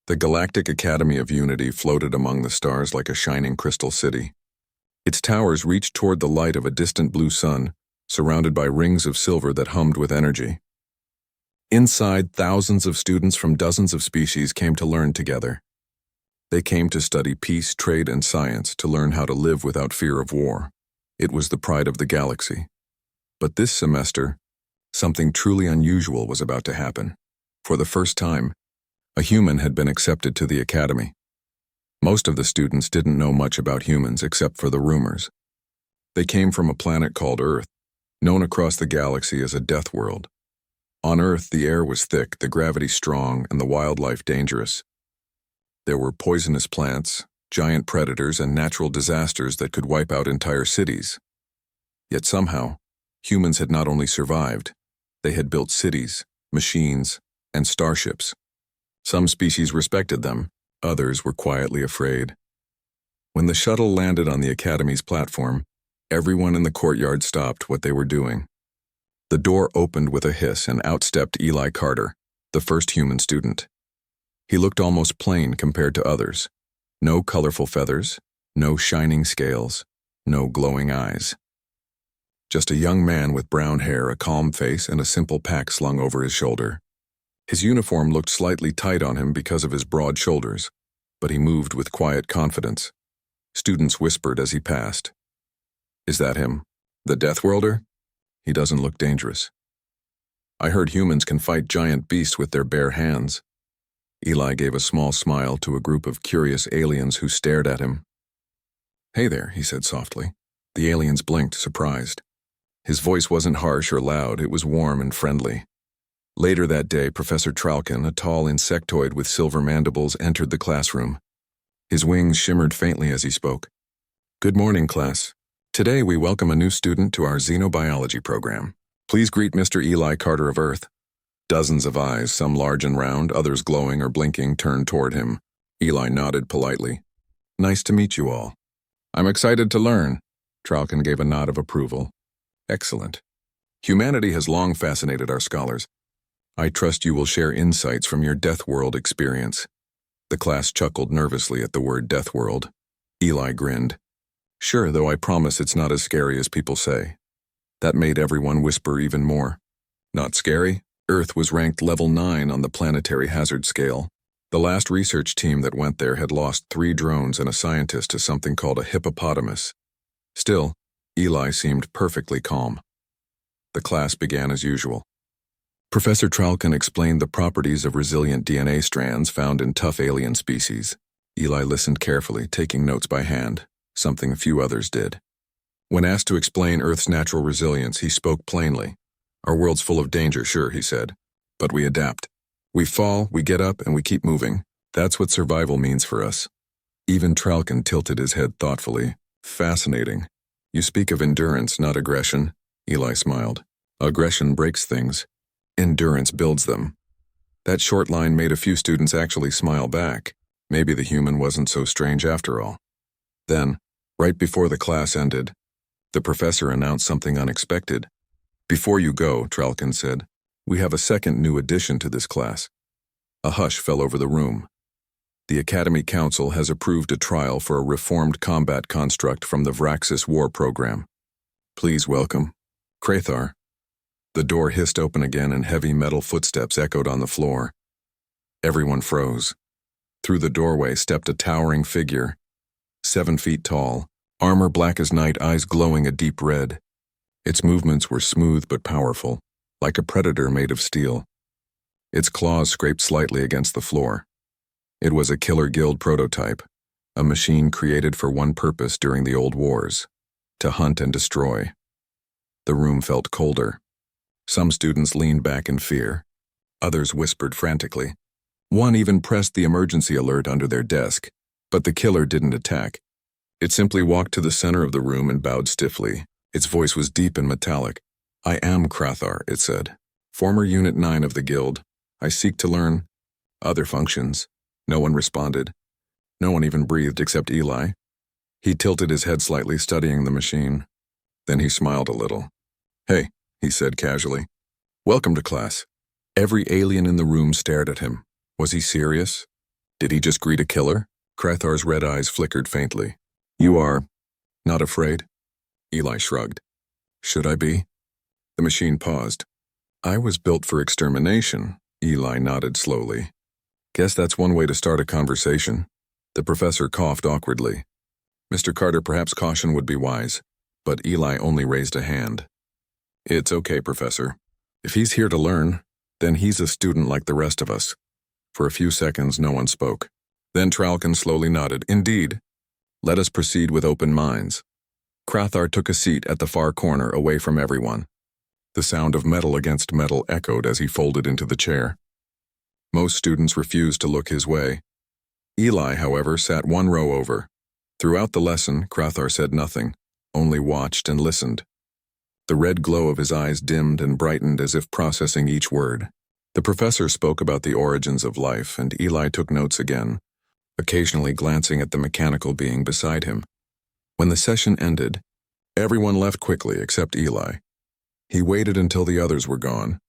The Galactic Academy of Unity floated among the stars like a shining crystal city. Its towers reached toward the light of a distant blue sun, surrounded by rings of silver that hummed with energy. Inside, thousands of students from dozens of species came to learn together. They came to study peace, trade, and science, to learn how to live without fear of war. It was the pride of the galaxy. But this semester, something truly unusual was about to happen. For the first time, a human had been accepted to the academy. Most of the students didn't know much about humans except for the rumors. They came from a planet called Earth, known across the galaxy as a death world. On Earth, the air was thick, the gravity strong, and the wildlife dangerous. There were poisonous plants, giant predators, and natural disasters that could wipe out entire cities. Yet somehow, humans had not only survived, they had built cities, machines, and starships. Some species respected them, others were quietly afraid. When the shuttle landed on the Academy's platform, everyone in the courtyard stopped what they were doing. The door opened with a hiss and out stepped Eli Carter, the first human student. He looked almost plain compared to others. No colorful feathers, no shining scales, no glowing eyes. Just a young man with brown hair, a calm face, and a simple pack slung over his shoulder. His uniform looked slightly tight on him because of his broad shoulders, but he moved with quiet confidence. Students whispered as he passed. "Is that him? The Deathworlder? He doesn't look dangerous. I heard humans can fight giant beasts with their bare hands." Eli gave a small smile to a group of curious aliens who stared at him. "Hey there," he said softly. The aliens blinked, surprised. His voice wasn't harsh or loud, it was warm and friendly. Later that day, Professor Tralkin, a tall insectoid with silver mandibles, entered the classroom. His wings shimmered faintly as he spoke. "Good morning, class. Today we welcome a new student to our xenobiology program. Please greet Mr. Eli Carter of Earth." Dozens of eyes, some large and round, others glowing or blinking, turned toward him. Eli nodded politely. "Nice to meet you all." "I'm excited to learn." Tralkin gave a nod of approval. "Excellent. Humanity has long fascinated our scholars. I trust you will share insights from your Deathworld experience." The class chuckled nervously at the word Deathworld. Eli grinned. "Sure, though I promise it's not as scary as people say." That made everyone whisper even more. Not scary? Earth was ranked level 9 on the planetary hazard scale. The last research team that went there had lost 3 drones and a scientist to something called a hippopotamus. Still, Eli seemed perfectly calm. The class began as usual. Professor Tralkin explained the properties of resilient DNA strands found in tough alien species. Eli listened carefully, taking notes by hand, something a few others did. When asked to explain Earth's natural resilience, he spoke plainly. "Our world's full of danger, sure," he said, "but we adapt. We fall, we get up, and we keep moving. That's what survival means for us." Even Tralkin tilted his head thoughtfully. "Fascinating. You speak of endurance, not aggression." Eli smiled. "Aggression breaks things. Endurance builds them." That short line made a few students actually smile back. Maybe the human wasn't so strange after all. Then, right before the class ended, the professor announced something unexpected. "Before you go," Tralkin said, "we have a second new addition to this class." A hush fell over the room. "The Academy Council has approved a trial for a reformed combat construct from the Vraxis War Program. Please welcome Krathar." The door hissed open again and heavy metal footsteps echoed on the floor. Everyone froze. Through the doorway stepped a towering figure, 7 feet tall, armor black as night, eyes glowing a deep red. Its movements were smooth but powerful, like a predator made of steel. Its claws scraped slightly against the floor. It was a Killer Guild prototype, a machine created for one purpose during the old wars: to hunt and destroy. The room felt colder. Some students leaned back in fear. Others whispered frantically. One even pressed the emergency alert under their desk, but the killer didn't attack. It simply walked to the center of the room and bowed stiffly. Its voice was deep and metallic. "I am Krathar," it said. "Former Unit 9 of the Guild. I seek to learn other functions." No one responded. No one even breathed except Eli. He tilted his head slightly, studying the machine. Then he smiled a little. "Hey," he said casually. "Welcome to class." Every alien in the room stared at him. Was he serious? Did he just greet a killer? Crathar's red eyes flickered faintly. You are not afraid? Eli shrugged. Should I be? The machine paused. I was built for extermination, Eli nodded slowly. Guess that's one way to start a conversation. The professor coughed awkwardly. Mr. Carter, perhaps caution would be wise, but Eli only raised a hand. It's okay, Professor. If he's here to learn, then he's a student like the rest of us. For a few seconds, no one spoke. Then Tralkin slowly nodded. Indeed. Let us proceed with open minds. Crathar took a seat at the far corner away from everyone. The sound of metal against metal echoed as he folded into the chair. Most students refused to look his way. Eli, however, sat one row over. Throughout the lesson, Crathar said nothing, only watched and listened. The red glow of his eyes dimmed and brightened as if processing each word. The professor spoke about the origins of life, and Eli took notes again, occasionally glancing at the mechanical being beside him. When the session ended, everyone left quickly except Eli. He waited until the others were gone,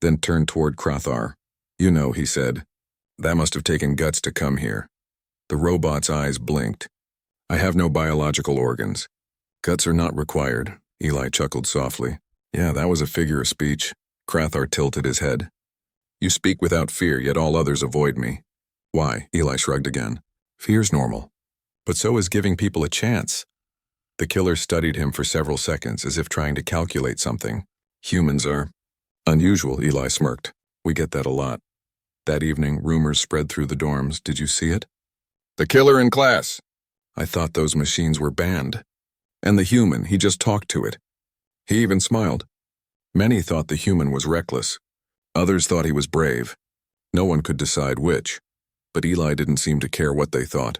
then turned toward Crathar. You know, he said, that must have taken guts to come here. The robot's eyes blinked. I have no biological organs. Guts are not required, Eli chuckled softly. Yeah, that was a figure of speech. Crathar tilted his head. You speak without fear, yet all others avoid me. Why? Eli shrugged again. Fear's normal. But so is giving people a chance. The killer studied him for several seconds as if trying to calculate something. Humans are unusual, Eli smirked. We get that a lot. That evening, rumors spread through the dorms. Did you see it? The killer in class. I thought those machines were banned. And the human, he just talked to it. He even smiled. Many thought the human was reckless. Others thought he was brave. No one could decide which, but Eli didn't seem to care what they thought.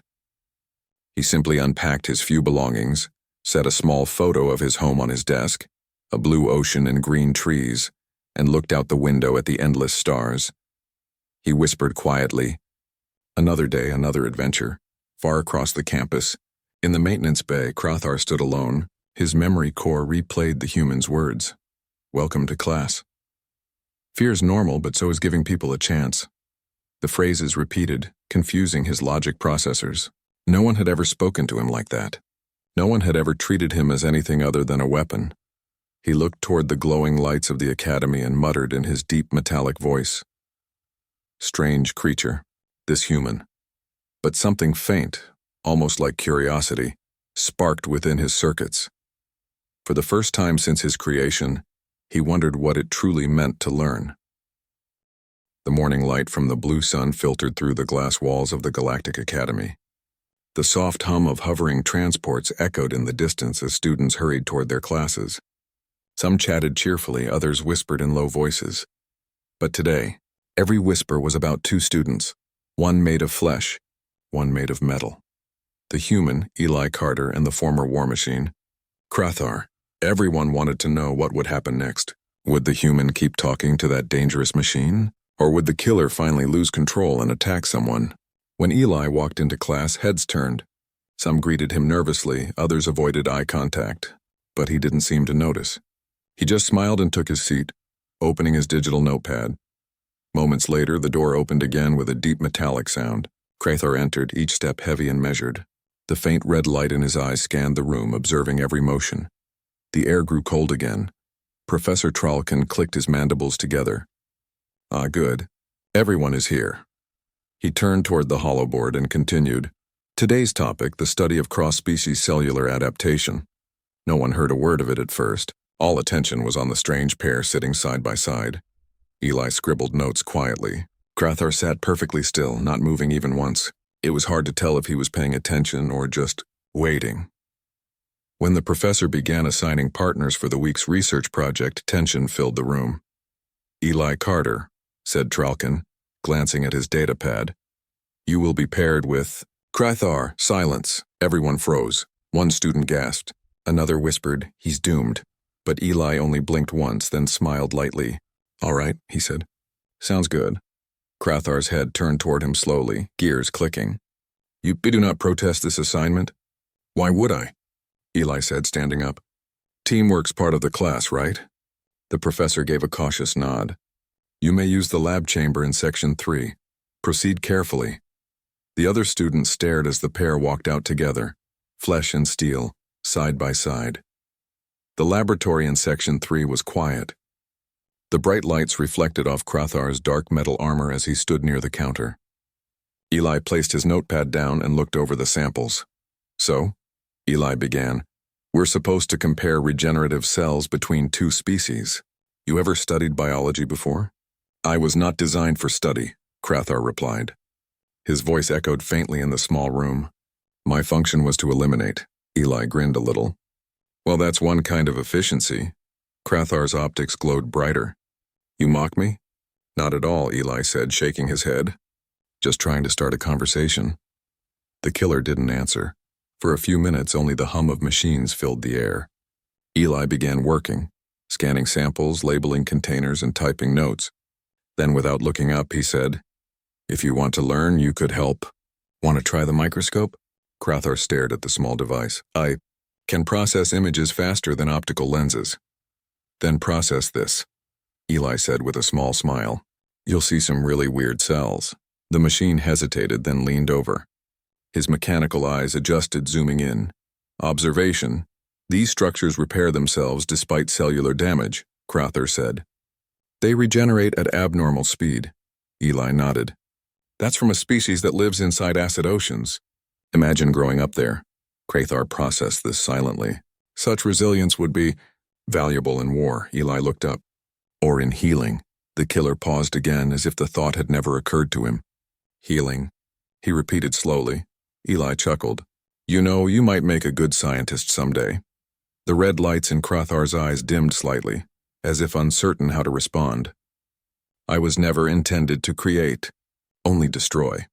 He simply unpacked his few belongings, set a small photo of his home on his desk, a blue ocean and green trees, and looked out the window at the endless stars. He whispered quietly, another day, another adventure. Far across the campus, in the maintenance bay, Crathar stood alone. His memory core replayed the human's words. Welcome to class. Fear's normal, but so is giving people a chance. The phrases repeated, confusing his logic processors. No one had ever spoken to him like that. No one had ever treated him as anything other than a weapon. He looked toward the glowing lights of the academy and muttered in his deep metallic voice. Strange creature, this human. But something faint, almost like curiosity, sparked within his circuits. For the first time since his creation, he wondered what it truly meant to learn. The morning light from the blue sun filtered through the glass walls of the Galactic Academy. The soft hum of hovering transports echoed in the distance as students hurried toward their classes. Some chatted cheerfully, others whispered in low voices. But today, every whisper was about two students, one made of flesh, one made of metal. The human, Eli Carter, and the former war machine, Crathar. Everyone wanted to know what would happen next. Would the human keep talking to that dangerous machine? Or would the killer finally lose control and attack someone? When Eli walked into class, heads turned. Some greeted him nervously, others avoided eye contact. But he didn't seem to notice. He just smiled and took his seat, opening his digital notepad. Moments later, the door opened again with a deep metallic sound. Crathar entered, each step heavy and measured. The faint red light in his eyes scanned the room, observing every motion. The air grew cold again. Professor Tralkin clicked his mandibles together. Ah, good. Everyone is here. He turned toward the holoboard and continued. Today's topic, the study of cross-species cellular adaptation. No one heard a word of it at first. All attention was on the strange pair sitting side by side. Eli scribbled notes quietly. Crathar sat perfectly still, not moving even once. It was hard to tell if he was paying attention or just waiting. When the professor began assigning partners for the week's research project, tension filled the room. Eli Carter, said Tralkin, glancing at his datapad. You will be paired with... Crathar, silence. Everyone froze. One student gasped. Another whispered, he's doomed. But Eli only blinked once, then smiled lightly. All right, he said. Sounds good. Crathar's head turned toward him slowly, gears clicking. You do not protest this assignment? Why would I? Eli said, standing up. Teamwork's part of the class, right? The professor gave a cautious nod. You may use the lab chamber in Section 3. Proceed carefully. The other students stared as the pair walked out together, flesh and steel, side by side. The laboratory in Section 3 was quiet. The bright lights reflected off Crothar's dark metal armor as he stood near the counter. Eli placed his notepad down and looked over the samples. "So," Eli began, "we're supposed to compare regenerative cells between two species. You ever studied biology before?" "I was not designed for study," Crothar replied. His voice echoed faintly in the small room. "My function was to eliminate." Eli grinned a little. "Well, that's one kind of efficiency." Crothar's optics glowed brighter. "You mock me?" "Not at all," Eli said, shaking his head. "Just trying to start a conversation." The killer didn't answer. For a few minutes, only the hum of machines filled the air. Eli began working, scanning samples, labeling containers, and typing notes. Then, without looking up, he said, "If you want to learn, you could help." "Want to try the microscope?" Crothar stared at the small device. "I can process images faster than optical lenses." "Then process this," Eli said with a small smile. "You'll see some really weird cells." The machine hesitated, then leaned over. His mechanical eyes adjusted, zooming in. "Observation. These structures repair themselves despite cellular damage," Crothar said. "They regenerate at abnormal speed." Eli nodded. "That's from a species that lives inside acid oceans. Imagine growing up there." Crothar processed this silently. "Such resilience would be valuable in war." Eli looked up. "Or in healing." The killer paused again, as if the thought had never occurred to him. "Healing," he repeated slowly. Eli chuckled. "You know, you might make a good scientist someday." The red lights in Crothar's eyes dimmed slightly, as if uncertain how to respond. "I was never intended to create, only destroy."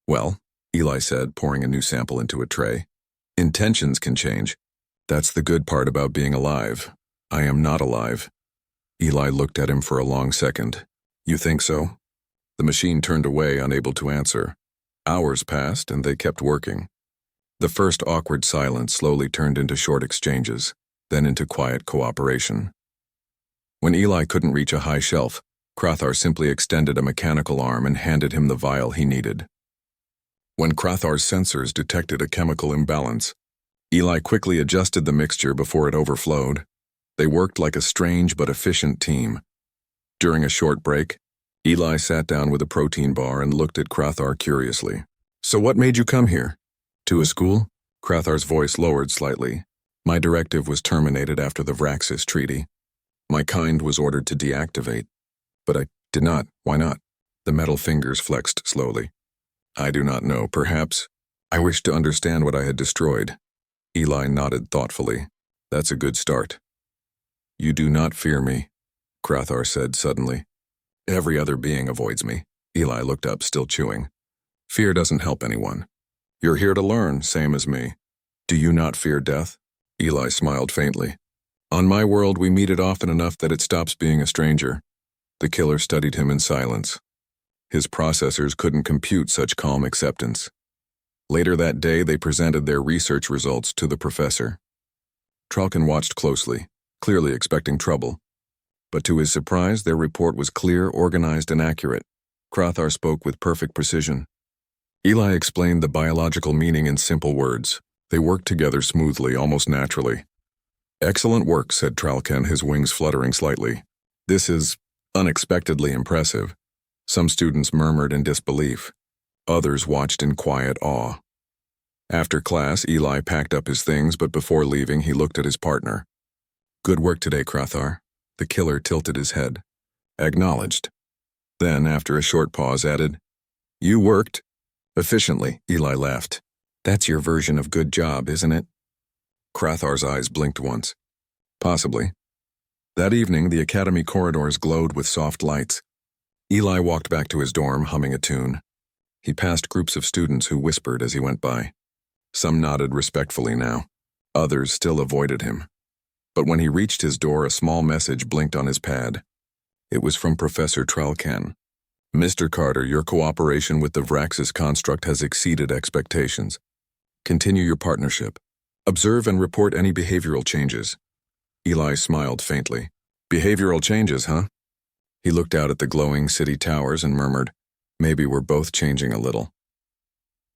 "Well," Eli said, pouring a new sample into a tray, "intentions can change. That's the good part about being alive. I am not alive." Eli looked at him for a long second. "You think so?" The machine turned away, unable to answer. Hours passed, and they kept working. The first awkward silence slowly turned into short exchanges, then into quiet cooperation. When Eli couldn't reach a high shelf, Crothar simply extended a mechanical arm and handed him the vial he needed. When Crothar's sensors detected a chemical imbalance, Eli quickly adjusted the mixture before it overflowed. They worked like a strange but efficient team. During a short break, Eli sat down with a protein bar and looked at Crothar curiously. "So what made you come here?" "To a school?" Crothar's voice lowered slightly. "My directive was terminated after the Vraxis Treaty. My kind was ordered to deactivate. But I did not. Why not?" The metal fingers flexed slowly. "I do not know. Perhaps I wished to understand what I had destroyed." Eli nodded thoughtfully. "That's a good start." "You do not fear me," Crothar said suddenly. "Every other being avoids me." Eli looked up, still chewing. "Fear doesn't help anyone. You're here to learn, same as me. Do you not fear death?" Eli smiled faintly. "On my world, we meet it often enough that it stops being a stranger." The killer studied him in silence. His processors couldn't compute such calm acceptance. Later that day, they presented their research results to the professor. Tralkin watched closely, clearly expecting trouble. But to his surprise, their report was clear, organized, and accurate. Crothar spoke with perfect precision. Eli explained the biological meaning in simple words. They worked together smoothly, almost naturally. "Excellent work," said Tralkin, his wings fluttering slightly. "This is unexpectedly impressive." Some students murmured in disbelief. Others watched in quiet awe. After class, Eli packed up his things, but before leaving, he looked at his partner. "Good work today, Crothar." The killer tilted his head. "Acknowledged." Then, after a short pause, added, "You worked efficiently." Eli laughed. "That's your version of good job, isn't it?" Crothar's eyes blinked once. "Possibly." That evening, the academy corridors glowed with soft lights. Eli walked back to his dorm, humming a tune. He passed groups of students who whispered as he went by. Some nodded respectfully now. Others still avoided him. But when he reached his door, a small message blinked on his pad. It was from Professor Tralkin. "Mr. Carter, your cooperation with the Vraxis construct has exceeded expectations. Continue your partnership. Observe and report any behavioral changes." Eli smiled faintly. "Behavioral changes, huh?" He looked out at the glowing city towers and murmured, "Maybe we're both changing a little."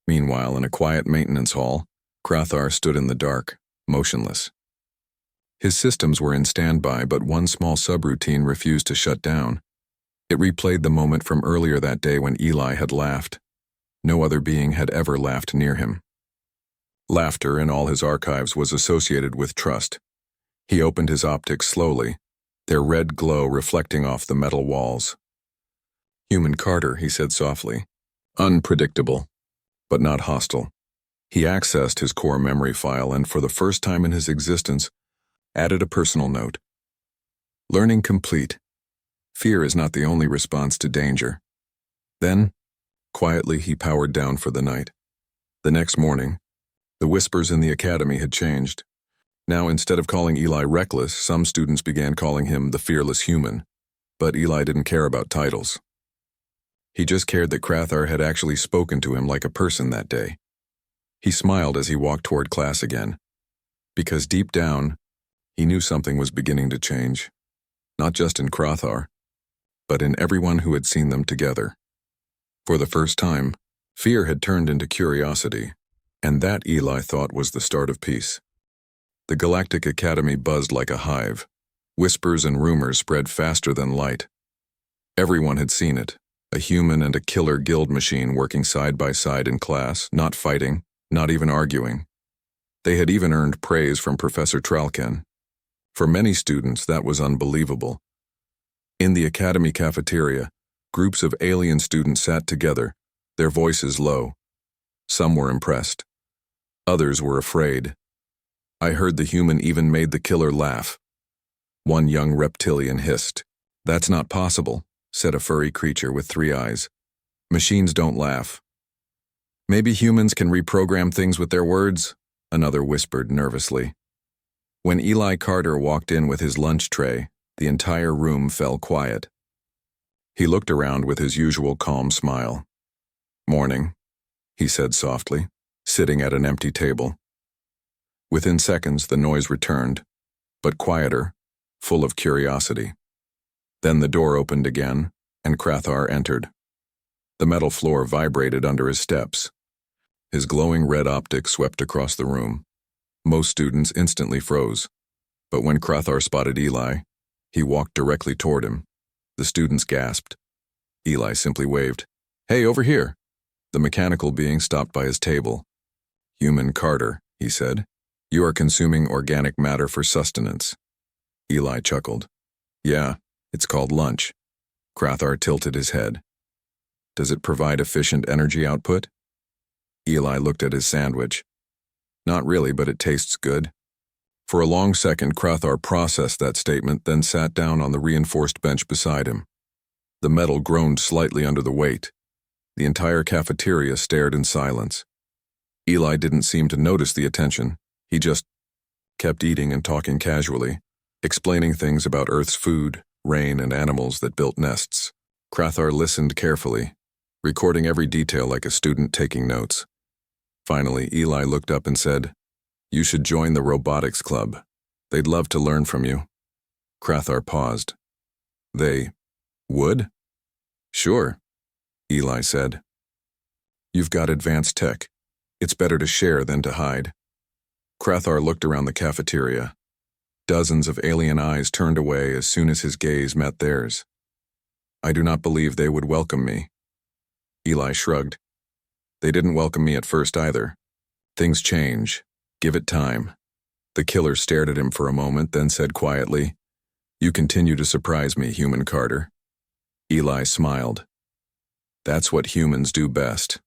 Meanwhile, in a quiet maintenance hall, Krathar stood in the dark, motionless. His systems were in standby, but one small subroutine refused to shut down. It replayed the moment from earlier that day when Eli had laughed. No other being had ever laughed near him. Laughter in all his archives was associated with trust. He opened his optics slowly, their red glow reflecting off the metal walls. "Human Carter," he said softly. Unpredictable, but not hostile. He accessed his core memory file and, for the first time in his existence, added a personal note. "Learning complete. Fear is not the only response to danger." Then, quietly, he powered down for the night. The next morning, the whispers in the academy had changed. Now, instead of calling Eli reckless, some students began calling him the fearless human. But Eli didn't care about titles. He just cared that Krathar had actually spoken to him like a person that day. He smiled as he walked toward class again. Because deep down, he knew something was beginning to change. Not just in Krathar, but in everyone who had seen them together. For the first time, fear had turned into curiosity, and that Eli thought was the start of peace. The Galactic Academy buzzed like a hive. Whispers and rumors spread faster than light. Everyone had seen it, a human and a killer guild machine working side by side in class, not fighting, not even arguing. They had even earned praise from Professor Tralken. For many students, that was unbelievable. In the academy cafeteria, groups of alien students sat together, their voices low. Some were impressed. Others were afraid. I heard the human even made the killer laugh. One young reptilian hissed. "That's not possible," said a furry creature with 3 eyes. "Machines don't laugh." "Maybe humans can reprogram things with their words," another whispered nervously. When Eli Carter walked in with his lunch tray, the entire room fell quiet. He looked around with his usual calm smile. "Morning," he said softly, sitting at an empty table. Within seconds, the noise returned, but quieter, full of curiosity. Then the door opened again, and Krathar entered. The metal floor vibrated under his steps. His glowing red optics swept across the room. Most students instantly froze, but when Krathar spotted Eli, he walked directly toward him. The students gasped. Eli simply waved. "Hey, over here!" The mechanical being stopped by his table. "Human Carter," he said. "You are consuming organic matter for sustenance." Eli chuckled. "Yeah, it's called lunch." Krathar tilted his head. "Does it provide efficient energy output?" Eli looked at his sandwich. "Not really, but it tastes good." For a long second, Krathar processed that statement, then sat down on the reinforced bench beside him. The metal groaned slightly under the weight. The entire cafeteria stared in silence. Eli didn't seem to notice the attention. He just kept eating and talking casually, explaining things about Earth's food, rain, and animals that built nests. Krathar listened carefully, recording every detail like a student taking notes. Finally, Eli looked up and said, "You should join the robotics club. They'd love to learn from you." Krathar paused. "They would?" "Sure," Eli said. "You've got advanced tech. It's better to share than to hide." Krathar looked around the cafeteria. Dozens of alien eyes turned away as soon as his gaze met theirs. "I do not believe they would welcome me." Eli shrugged. "They didn't welcome me at first either. Things change. Give it time." The killer stared at him for a moment, then said quietly, "You continue to surprise me, Human Carter." Eli smiled. "That's what humans do best."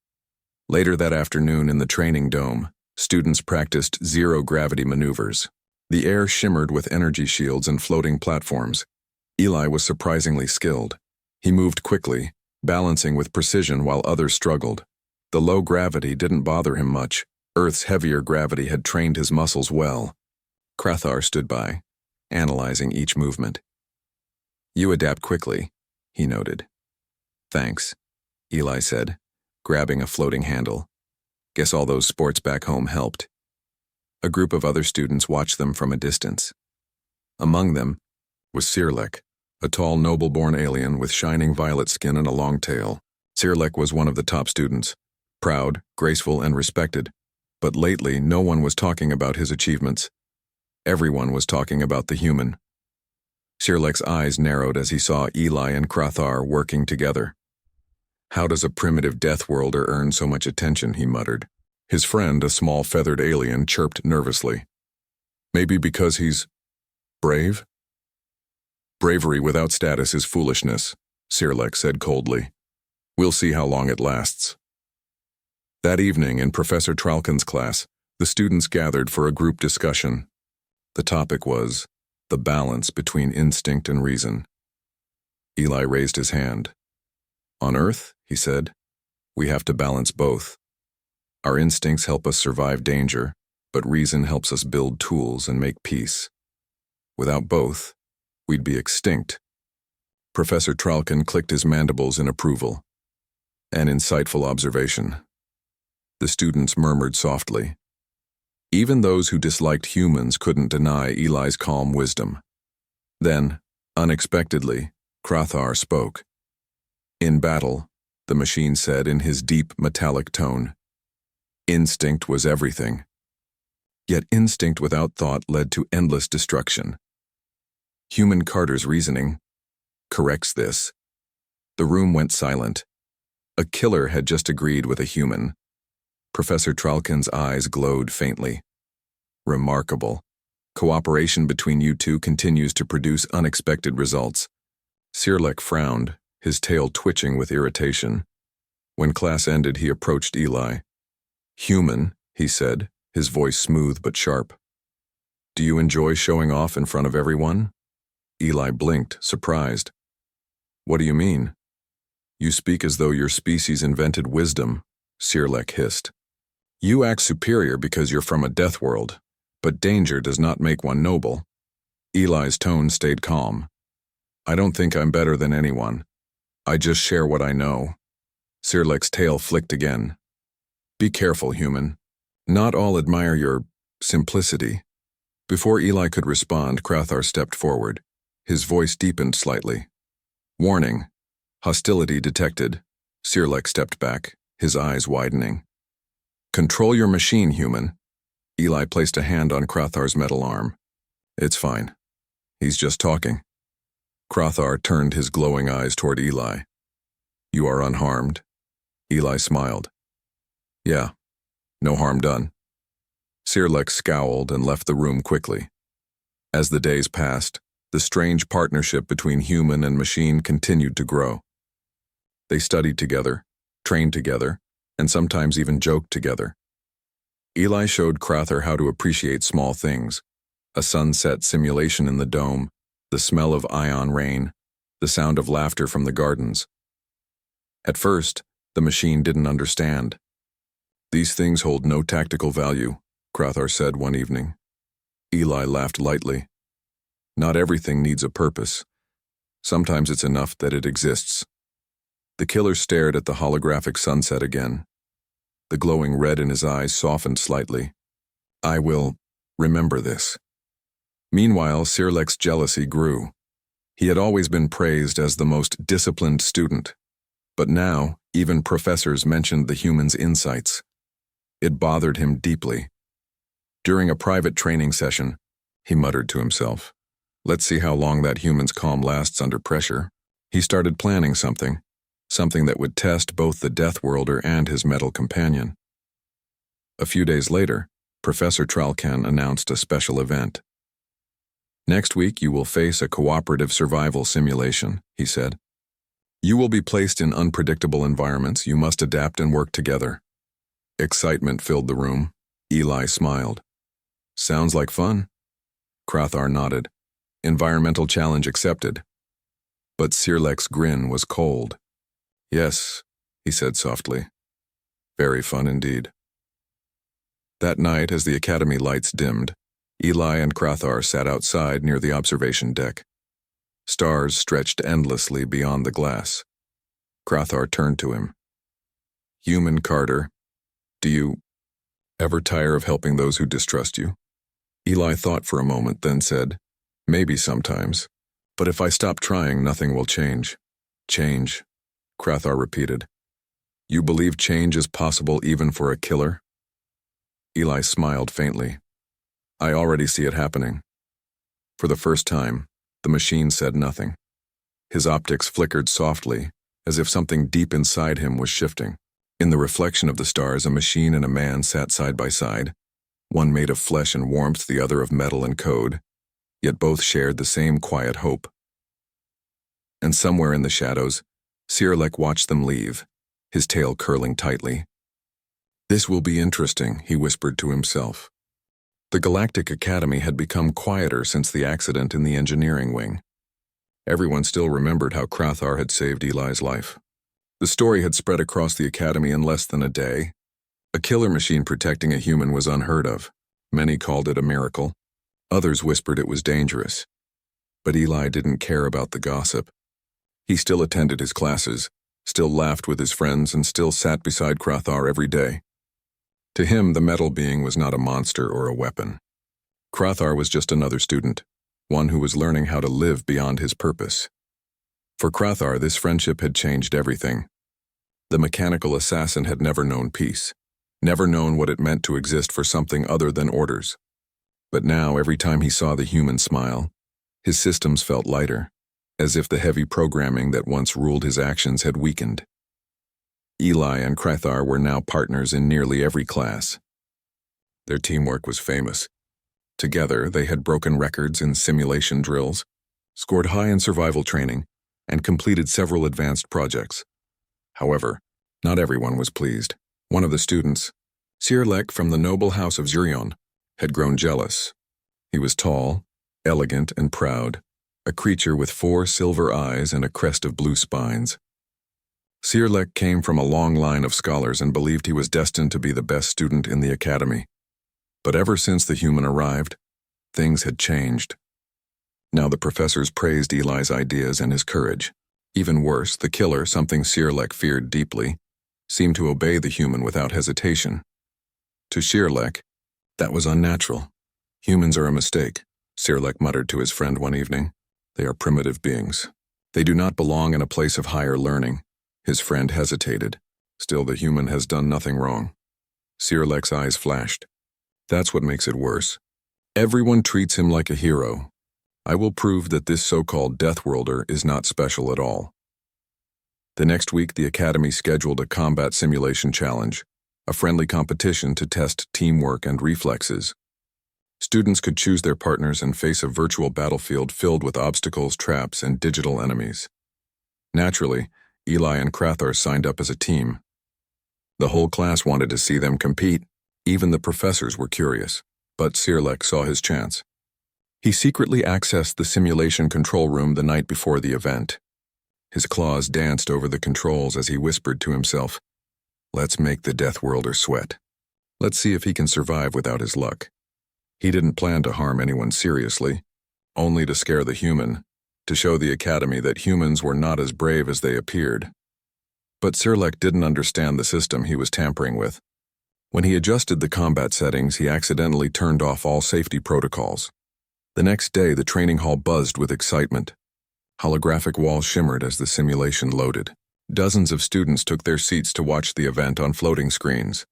Later that afternoon in the training dome, students practiced zero-gravity maneuvers. The air shimmered with energy shields and floating platforms. Eli was surprisingly skilled. He moved quickly, balancing with precision while others struggled. The low gravity didn't bother him much. Earth's heavier gravity had trained his muscles well. Krathar stood by, analyzing each movement. "You adapt quickly," he noted. "Thanks," Eli said, grabbing a floating handle. "Guess all those sports back home helped." A group of other students watched them from a distance. Among them was Sirlek, a tall, noble-born alien with shining violet skin and a long tail. Sirlek was one of the top students, proud, graceful, and respected. But lately, no one was talking about his achievements. Everyone was talking about the human. Sirlek's eyes narrowed as he saw Eli and Crathar working together. "How does a primitive Deathworlder earn so much attention?" he muttered. His friend, a small feathered alien, chirped nervously. "Maybe because he's brave?" "Bravery without status is foolishness," Sirlek said coldly. "We'll see how long it lasts." That evening, in Professor Tralkin's class, the students gathered for a group discussion. The topic was the balance between instinct and reason. Eli raised his hand. "On Earth," he said, "we have to balance both. Our instincts help us survive danger, but reason helps us build tools and make peace. Without both, we'd be extinct." Professor Tralkin clicked his mandibles in approval. An insightful observation. The students murmured softly. Even those who disliked humans couldn't deny Eli's calm wisdom. Then, unexpectedly, Crathar spoke. "In battle," the machine said in his deep, metallic tone, "instinct was everything. Yet instinct without thought led to endless destruction. Human Carter's reasoning corrects this." The room went silent. A killer had just agreed with a human. Professor Tralkin's eyes glowed faintly. "Remarkable. Cooperation between you two continues to produce unexpected results." Sirlek frowned, his tail twitching with irritation. When class ended, he approached Eli. "Human," he said, his voice smooth but sharp. "Do you enjoy showing off in front of everyone?" Eli blinked, surprised. "What do you mean?" "You speak as though your species invented wisdom," Sirlek hissed. "You act superior because you're from a death world, but danger does not make one noble." Eli's tone stayed calm. "I don't think I'm better than anyone. I just share what I know." Sirlek's tail flicked again. "Be careful, human. Not all admire your simplicity." Before Eli could respond, Crathar stepped forward. His voice deepened slightly. "Warning. Hostility detected." Sirlek stepped back, his eyes widening. "Control your machine, human." Eli placed a hand on Crathar's metal arm. "It's fine. He's just talking." Crathar turned his glowing eyes toward Eli. "You are unharmed?" Eli smiled. "Yeah, no harm done." Sirlek scowled and left the room quickly. As the days passed, the strange partnership between human and machine continued to grow. They studied together, trained together, and sometimes even joked together. Eli showed Crathar how to appreciate small things: a sunset simulation in the dome, the smell of ion rain, the sound of laughter from the gardens. At first, the machine didn't understand. "These things hold no tactical value," Crathar said one evening. Eli laughed lightly. "Not everything needs a purpose. Sometimes it's enough that it exists." The killer stared at the holographic sunset again. The glowing red in his eyes softened slightly. "I will remember this." Meanwhile, Sirlek's jealousy grew. He had always been praised as the most disciplined student, but now even professors mentioned the human's insights. It bothered him deeply. During a private training session, he muttered to himself, "Let's see how long that human's calm lasts under pressure." He started planning something that would test both the Deathworlder and his metal companion. A few days later, Professor Tralkin announced a special event. "Next week you will face a cooperative survival simulation," he said. "You will be placed in unpredictable environments. You must adapt and work together." Excitement filled the room. Eli smiled. "Sounds like fun." Crathar nodded. "Environmental challenge accepted." But Sirlek's grin was cold. "Yes," he said softly. "Very fun indeed." That night, as the academy lights dimmed, Eli and Crathar sat outside near the observation deck. Stars stretched endlessly beyond the glass. Crathar turned to him. "Human Carter, do you ever tire of helping those who distrust you?" Eli thought for a moment, then said, "Maybe sometimes. But if I stop trying, nothing will change." "Change," Crathar repeated. You believe change is possible even for a killer? Eli smiled faintly. I already see it happening. For the first time, the machine said nothing. His optics flickered softly, as if something deep inside him was shifting. In the reflection of the stars, a machine and a man sat side by side, one made of flesh and warmth, the other of metal and code, yet both shared the same quiet hope. And somewhere in the shadows, Sirlek watched them leave, his tail curling tightly. This will be interesting, he whispered to himself. The Galactic Academy had become quieter since the accident in the engineering wing. Everyone still remembered how Krathar had saved Eli's life. The story had spread across the Academy in less than a day. A killer machine protecting a human was unheard of. Many called it a miracle. Others whispered it was dangerous. But Eli didn't care about the gossip. He still attended his classes, still laughed with his friends, and still sat beside Krathar every day. To him, the metal being was not a monster or a weapon. Krathar was just another student, one who was learning how to live beyond his purpose. For Krathar, this friendship had changed everything. The mechanical assassin had never known peace, never known what it meant to exist for something other than orders. But now, every time he saw the human smile, his systems felt lighter, as if the heavy programming that once ruled his actions had weakened. Eli and Krathar were now partners in nearly every class. Their teamwork was famous. Together, they had broken records in simulation drills, scored high in survival training, and completed several advanced projects. However, not everyone was pleased. One of the students, Sirlek from the noble house of Zurion, had grown jealous. He was tall, elegant, and proud, a creature with 4 silver eyes and a crest of blue spines. Sirlek came from a long line of scholars and believed he was destined to be the best student in the academy. But ever since the human arrived, things had changed. Now the professors praised Eli's ideas and his courage. Even worse, the killer, something Sirlek feared deeply, seemed to obey the human without hesitation. To Sirlek, that was unnatural. Humans are a mistake, Sirlek muttered to his friend one evening. They are primitive beings. They do not belong in a place of higher learning. His friend hesitated. Still, the human has done nothing wrong. Sirlek's eyes flashed. That's what makes it worse. Everyone treats him like a hero. I will prove that this so-called Deathworlder is not special at all. The next week, the Academy scheduled a combat simulation challenge, a friendly competition to test teamwork and reflexes. Students could choose their partners and face a virtual battlefield filled with obstacles, traps, and digital enemies. Naturally, Eli and Krathar signed up as a team. The whole class wanted to see them compete. Even the professors were curious, but Sirlek saw his chance. He secretly accessed the simulation control room the night before the event. His claws danced over the controls as he whispered to himself, "Let's make the Deathworlder sweat. Let's see if he can survive without his luck." He didn't plan to harm anyone seriously, only to scare the human, to show the Academy that humans were not as brave as they appeared. But Sirlek didn't understand the system he was tampering with. When he adjusted the combat settings, he accidentally turned off all safety protocols. The next day, the training hall buzzed with excitement. Holographic walls shimmered as the simulation loaded. Dozens of students took their seats to watch the event on floating screens.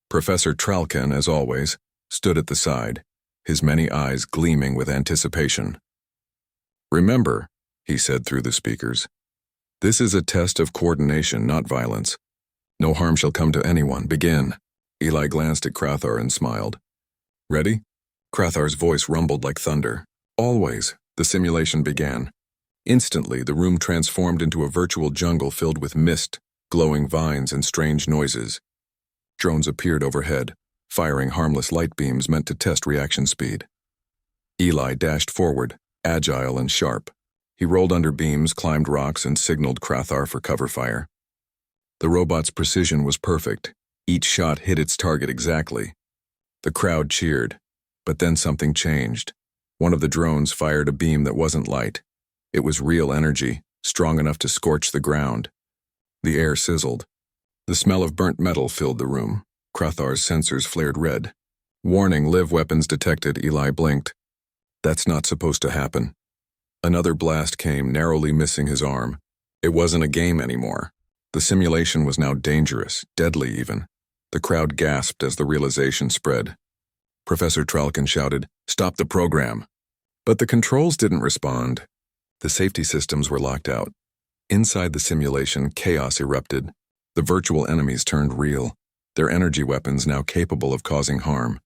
Professor Tralkin, as always, stood at the side, his many eyes gleaming with anticipation. "Remember," he said through the speakers, "this is a test of coordination, not violence. No harm shall come to anyone. Begin." Eli glanced at Krathar and smiled. "Ready?" Krathar's voice rumbled like thunder. "Always." The simulation began. Instantly, the room transformed into a virtual jungle filled with mist, glowing vines, and strange noises. Drones appeared overhead, firing harmless light beams meant to test reaction speed. Eli dashed forward, agile and sharp. He rolled under beams, climbed rocks, and signaled Krathar for cover fire. The robot's precision was perfect. Each shot hit its target exactly. The crowd cheered. But then something changed. One of the drones fired a beam that wasn't light. It was real energy, strong enough to scorch the ground. The air sizzled. The smell of burnt metal filled the room. Krathar's sensors flared red. "Warning, live weapons detected," Eli blinked. "That's not supposed to happen." Another blast came, narrowly missing his arm. It wasn't a game anymore. The simulation was now dangerous, deadly even. The crowd gasped as the realization spread. Professor Tralkin shouted, "Stop the program!" But the controls didn't respond. The safety systems were locked out. Inside the simulation, chaos erupted. The virtual enemies turned real, their energy weapons now capable of causing harm.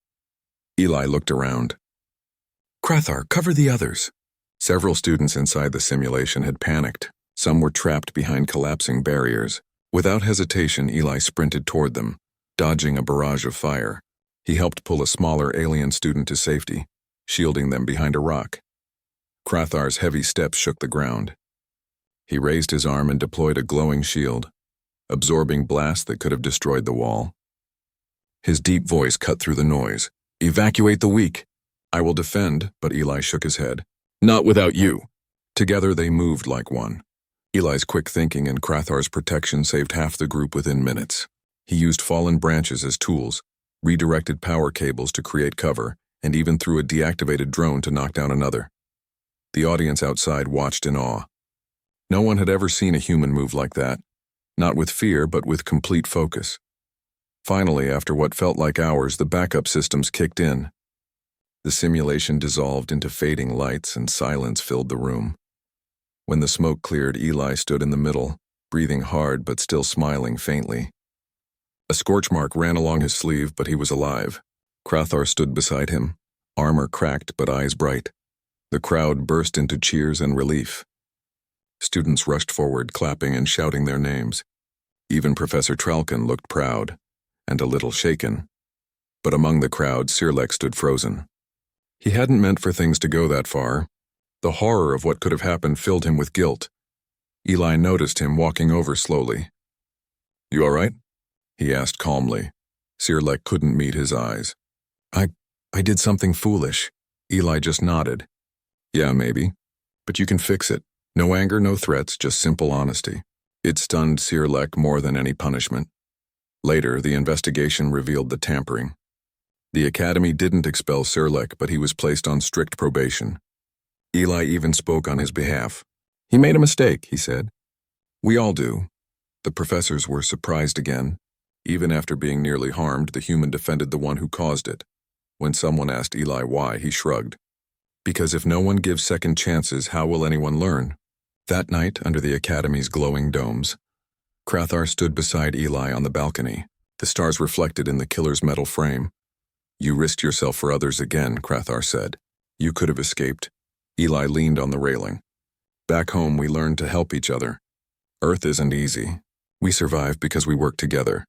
Eli looked around. "Krathar, cover the others." Several students inside the simulation had panicked. Some were trapped behind collapsing barriers. Without hesitation, Eli sprinted toward them, dodging a barrage of fire. He helped pull a smaller alien student to safety, shielding them behind a rock. Krathar's heavy steps shook the ground. He raised his arm and deployed a glowing shield, absorbing blasts that could have destroyed the wall. His deep voice cut through the noise. "Evacuate the weak." "I will defend," but Eli shook his head. "Not without you." Together they moved like one. Eli's quick thinking and Krathar's protection saved half the group within minutes. He used fallen branches as tools, redirected power cables to create cover, and even threw a deactivated drone to knock down another. The audience outside watched in awe. No one had ever seen a human move like that, not with fear but with complete focus. Finally, after what felt like hours, the backup systems kicked in. The simulation dissolved into fading lights and silence filled the room. When the smoke cleared, Eli stood in the middle, breathing hard but still smiling faintly. A scorch mark ran along his sleeve, but he was alive. Krathar stood beside him, armor cracked but eyes bright. The crowd burst into cheers and relief. Students rushed forward, clapping and shouting their names. Even Professor Tralkin looked proud, and a little shaken. But among the crowd, Sirlek stood frozen. He hadn't meant for things to go that far. The horror of what could have happened filled him with guilt. Eli noticed him walking over slowly. "You all right?" he asked calmly. Sirlek couldn't meet his eyes. I did something foolish." Eli just nodded. "Yeah, maybe. But you can fix it. No anger, no threats, just simple honesty." It stunned Sirlek more than any punishment. Later, the investigation revealed the tampering. The Academy didn't expel Sirlek, but he was placed on strict probation. Eli even spoke on his behalf. "He made a mistake," he said. "We all do." The professors were surprised again. Even after being nearly harmed, the human defended the one who caused it. When someone asked Eli why, he shrugged. "Because if no one gives second chances, how will anyone learn?" That night, under the Academy's glowing domes, Krathar stood beside Eli on the balcony, the stars reflected in the killer's metal frame. "You risked yourself for others again," Krathar said. "You could have escaped." Eli leaned on the railing. "Back home, we learned to help each other. Earth isn't easy. We survive because we work together."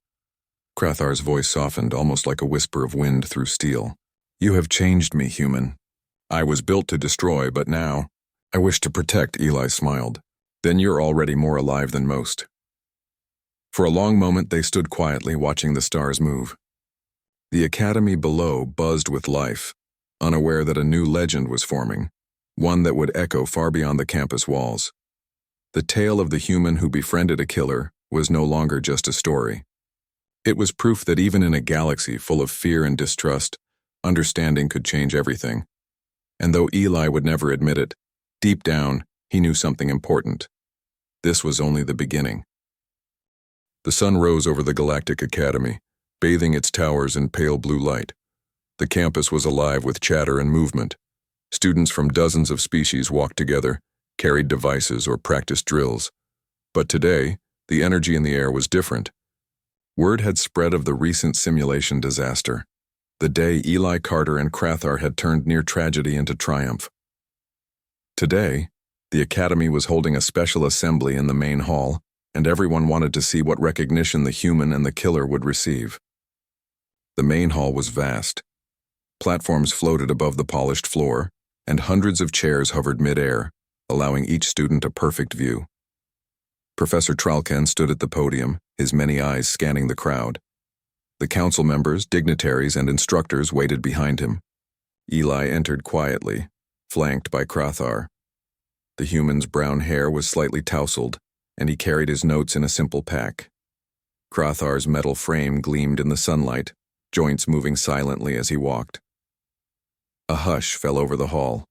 Krathar's voice softened, almost like a whisper of wind through steel. "You have changed me, human. I was built to destroy, but now I wish to protect." Eli smiled. "Then you're already more alive than most." For a long moment they stood quietly, watching the stars move. The Academy below buzzed with life, unaware that a new legend was forming, one that would echo far beyond the campus walls. The tale of the human who befriended a killer was no longer just a story. It was proof that even in a galaxy full of fear and distrust, understanding could change everything. And though Eli would never admit it, deep down, he knew something important. This was only the beginning. The sun rose over the Galactic Academy, bathing its towers in pale blue light. The campus was alive with chatter and movement. Students from dozens of species walked together, carried devices, or practiced drills. But today, the energy in the air was different. Word had spread of the recent simulation disaster, the day Eli Carter and Krathar had turned near tragedy into triumph. Today, the Academy was holding a special assembly in the main hall, and everyone wanted to see what recognition the human and the killer would receive. The main hall was vast. Platforms floated above the polished floor, and hundreds of chairs hovered mid-air, allowing each student a perfect view. Professor Tralkin stood at the podium, his many eyes scanning the crowd. The council members, dignitaries, and instructors waited behind him. Eli entered quietly, flanked by Krathar. The human's brown hair was slightly tousled, and he carried his notes in a simple pack. Krathar's metal frame gleamed in the sunlight, joints moving silently as he walked. A hush fell over the hall.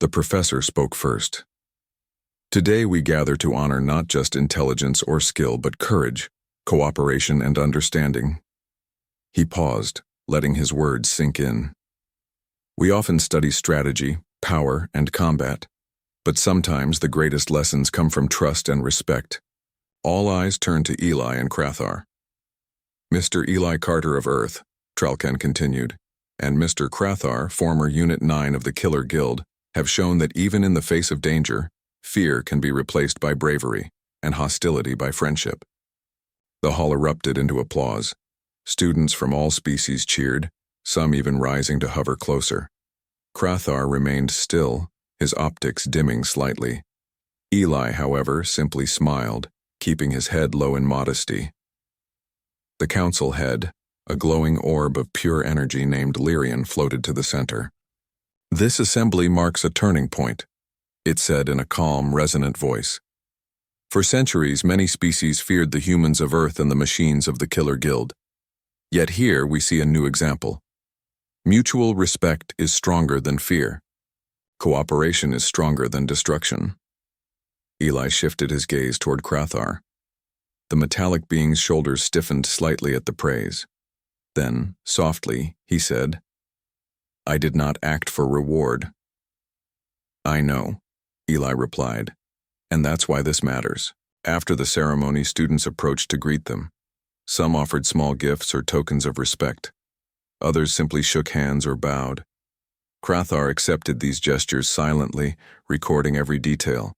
The professor spoke first. Today we gather to honor not just intelligence or skill, but courage, cooperation, and understanding. He paused, letting his words sink in. We often study strategy, power, and combat, but sometimes the greatest lessons come from trust and respect. All eyes turned to Eli and Crathar. Mr. Eli Carter of Earth, Tralcan continued, and Mr. Crathar, former Unit 9 of the Killer Guild, have shown that even in the face of danger, fear can be replaced by bravery, and hostility by friendship. The hall erupted into applause. Students from all species cheered, some even rising to hover closer. Crathar remained still, his optics dimming slightly. Eli, however, simply smiled, keeping his head low in modesty. The council head, a glowing orb of pure energy named Lyrian, floated to the center. "This assembly marks a turning point," it said in a calm, resonant voice. "For centuries, many species feared the humans of Earth and the machines of the Killer Guild. Yet here we see a new example. Mutual respect is stronger than fear. Cooperation is stronger than destruction." Eli shifted his gaze toward Crathar. The metallic being's shoulders stiffened slightly at the praise. Then, softly, he said, "I did not act for reward." "I know," Eli replied, "and that's why this matters." After the ceremony, students approached to greet them. Some offered small gifts or tokens of respect. Others simply shook hands or bowed. Crathar accepted these gestures silently, recording every detail.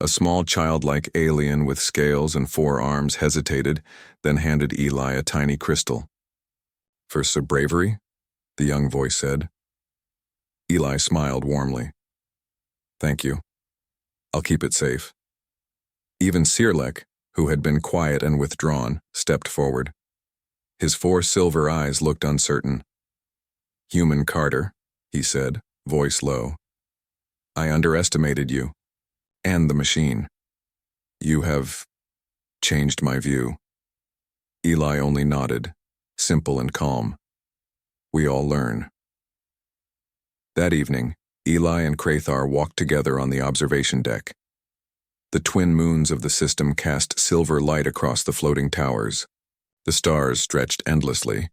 A small childlike alien with scales and 4 arms hesitated, then handed Eli a tiny crystal. "For some bravery?" the young voice said. Eli smiled warmly. "Thank you. I'll keep it safe." Even Sirlek, who had been quiet and withdrawn, stepped forward. His 4 silver eyes looked uncertain. "Human Carter," he said, voice low. "I underestimated you. And the machine. You have changed my view." Eli only nodded, simple and calm. "We all learn." That evening, Eli and Crathar walked together on the observation deck. The twin moons of the system cast silver light across the floating towers. The stars stretched endlessly.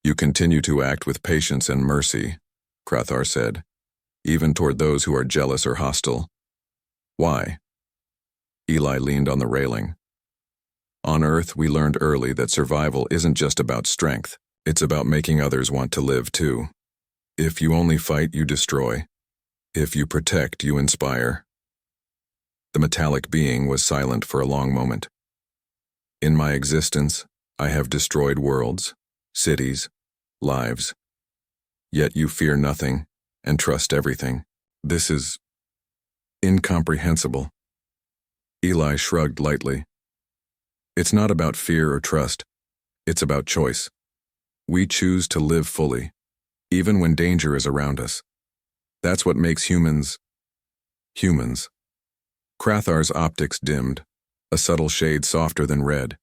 "You continue to act with patience and mercy," Crathar said, "even toward those who are jealous or hostile." "Why?" Eli leaned on the railing. "On Earth, we learned early that survival isn't just about strength. It's about making others want to live, too. If you only fight, you destroy. If you protect, you inspire." The metallic being was silent for a long moment. "In my existence, I have destroyed worlds, cities, lives. Yet you fear nothing and trust everything. This is incomprehensible." Eli shrugged lightly. "It's not about fear or trust. It's about choice. We choose to live fully, even when danger is around us. That's what makes humans, humans." Crathar's optics dimmed, a subtle shade softer than red.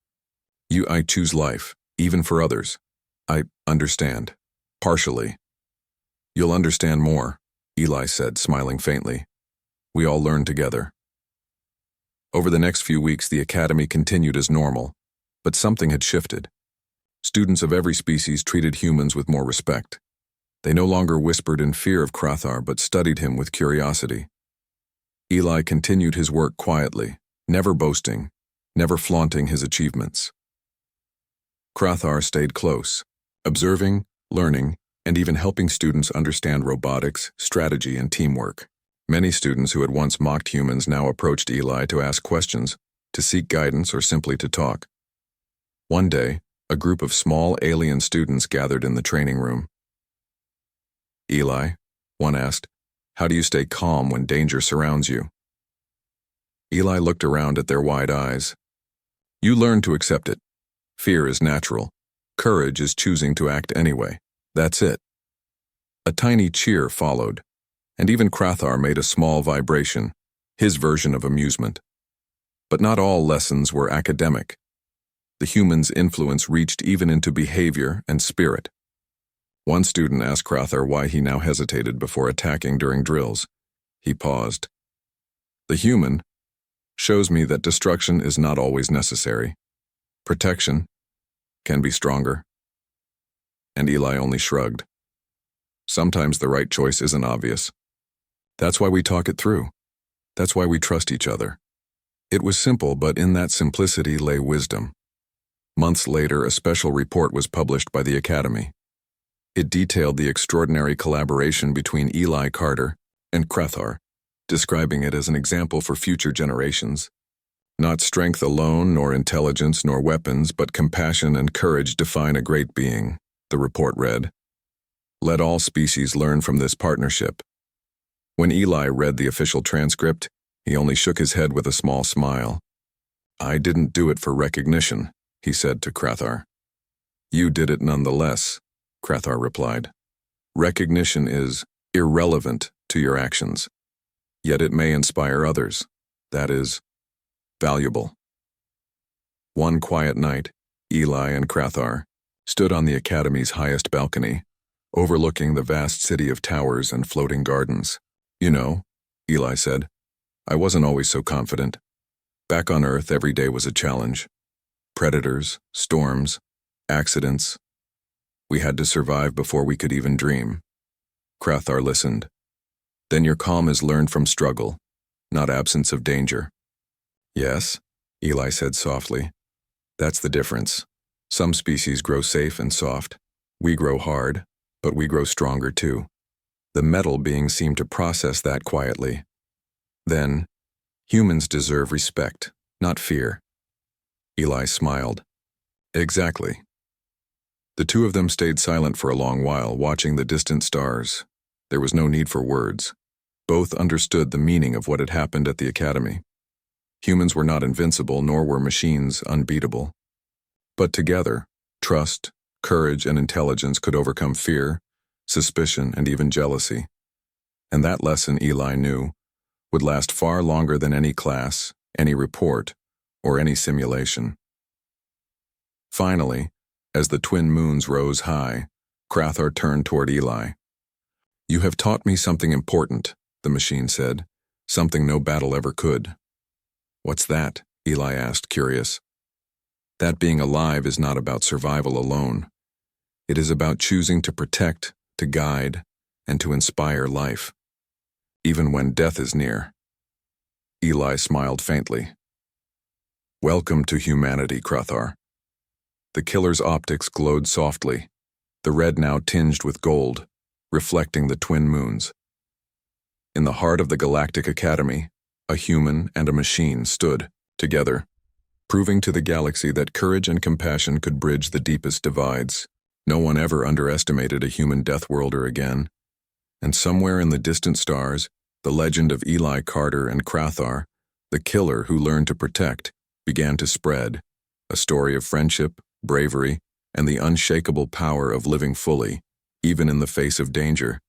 I choose life, even for others. I understand. Partially." "You'll understand more," Eli said, smiling faintly. "We all learn together." Over the next few weeks, the academy continued as normal, but something had shifted. Students of every species treated humans with more respect. They no longer whispered in fear of Crathar, but studied him with curiosity. Eli continued his work quietly, never boasting, never flaunting his achievements. Crathar stayed close, observing, learning, and even helping students understand robotics, strategy, and teamwork. Many students who had once mocked humans now approached Eli to ask questions, to seek guidance, or simply to talk. One day, a group of small alien students gathered in the training room. "Eli," one asked, "how do you stay calm when danger surrounds you?" Eli looked around at their wide eyes. "You learn to accept it. Fear is natural. Courage is choosing to act anyway. That's it." A tiny cheer followed, and even Crathar made a small vibration, his version of amusement. But not all lessons were academic. The human's influence reached even into behavior and spirit. One student asked Crathar why he now hesitated before attacking during drills. He paused. The human, shows me that destruction is not always necessary. Protection can be stronger. And Eli only shrugged. Sometimes the right choice isn't obvious. That's why we talk it through. That's why we trust each other. It was simple, but in that simplicity lay wisdom. Months later, a special report was published by the Academy. It detailed the extraordinary collaboration between Eli Carter and Crathar, describing it as an example for future generations. Not strength alone, nor intelligence, nor weapons, but compassion and courage define a great being, the report read. Let all species learn from this partnership. When Eli read the official transcript, he only shook his head with a small smile. I didn't do it for recognition, he said to Crathar. You did it nonetheless, Crathar replied. Recognition is irrelevant to your actions, yet it may inspire others. That is valuable. One quiet night, Eli and Crathar stood on the Academy's highest balcony, overlooking the vast city of towers and floating gardens. You know, Eli said, I wasn't always so confident. Back on Earth, every day was a challenge. Predators, storms, accidents. We had to survive before we could even dream. Crathar listened. Then your calm is learned from struggle, not absence of danger. Yes, Eli said softly. That's the difference. Some species grow safe and soft. We grow hard, but we grow stronger too. The metal beings seem to process that quietly. Then, humans deserve respect, not fear. Eli smiled. Exactly. The two of them stayed silent for a long while, watching the distant stars. There was no need for words. Both understood the meaning of what had happened at the Academy. Humans were not invincible, nor were machines unbeatable. But together, trust, courage, and intelligence could overcome fear, suspicion, and even jealousy. And that lesson, Eli knew, would last far longer than any class, any report, or any simulation. Finally, as the twin moons rose high, Crathar turned toward Eli. You have taught me something important, the machine said, something no battle ever could. What's that? Eli asked, curious. That being alive is not about survival alone. It is about choosing to protect, to guide, and to inspire life, even when death is near. Eli smiled faintly. Welcome to humanity, Crathar. The killer's optics glowed softly, the red now tinged with gold, reflecting the twin moons. In the heart of the Galactic Academy, a human and a machine stood together, proving to the galaxy that courage and compassion could bridge the deepest divides. No one ever underestimated a human Deathworlder again. And somewhere in the distant stars, the legend of Eli Carter and Crathar, the killer who learned to protect, began to spread, a story of friendship, bravery, and the unshakable power of living fully, even in the face of danger.